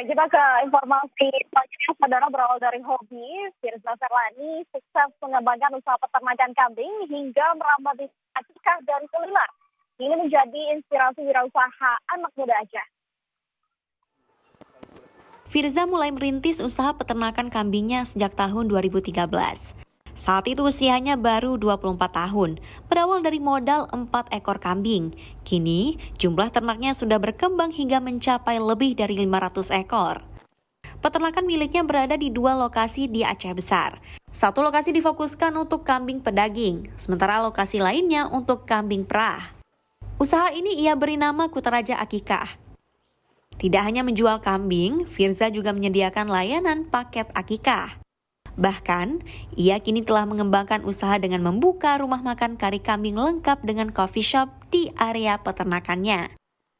Kita ke informasi selanjutnya, saudara. Berawal dari hobi, Firza Serlani sukses mengembangkan usaha peternakan kambing hingga merambah bisnis akikah dan kuliner. Ini menjadi inspirasi wirausaha anak muda Aceh. Firza mulai merintis usaha peternakan kambingnya sejak tahun 2013. Saat itu usianya baru 24 tahun, berawal dari modal 4 ekor kambing. Kini, jumlah ternaknya sudah berkembang hingga mencapai lebih dari 500 ekor. Peternakan miliknya berada di 2 lokasi di Aceh Besar. Satu lokasi difokuskan untuk kambing pedaging, sementara lokasi lainnya untuk kambing perah. Usaha ini ia beri nama Kutaraja Akikah. Tidak hanya menjual kambing, Firza juga menyediakan layanan paket akikah. Bahkan, ia kini telah mengembangkan usaha dengan membuka rumah makan kari kambing lengkap dengan coffee shop di area peternakannya.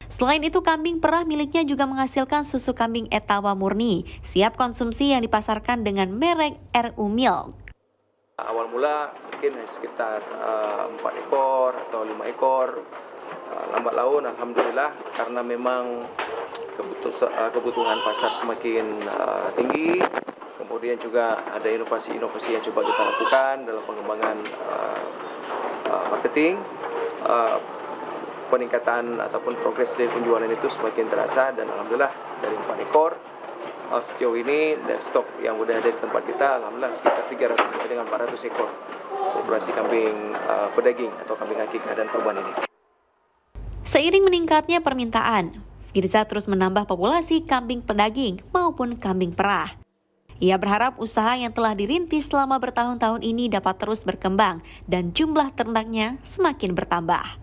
Selain itu, kambing perah miliknya juga menghasilkan susu kambing etawa murni, siap konsumsi yang dipasarkan dengan merek RU Milk. Awal mula mungkin sekitar 4 ekor atau 5 ekor. Lambat laun, alhamdulillah, karena memang kebutuhan pasar semakin tinggi. Kemudian juga ada inovasi-inovasi yang coba kita lakukan dalam pengembangan marketing. Peningkatan ataupun progres dari penjualan itu semakin terasa, dan alhamdulillah dari 4 ekor sejauh ini stok yang sudah ada di tempat kita alhamdulillah sekitar 300 sampai dengan 400 ekor populasi kambing pedaging atau kambing akikah dan kurban ini. Seiring meningkatnya permintaan, Firza terus menambah populasi kambing pedaging maupun kambing perah. Ia berharap usaha yang telah dirintis selama bertahun-tahun ini dapat terus berkembang dan jumlah ternaknya semakin bertambah.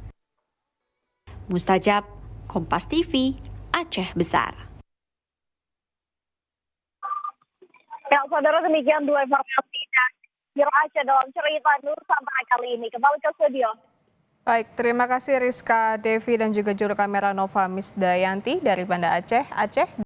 Mustajab, Kompas TV, Aceh Besar. Ya, saudara, demikian 2 informasi dari Aceh dalam cerita Nusantara kali ini. Kembali ke studio. Baik, terima kasih Rizka Devi dan juga juru kamera Nova Misdayanti dari Banda Aceh.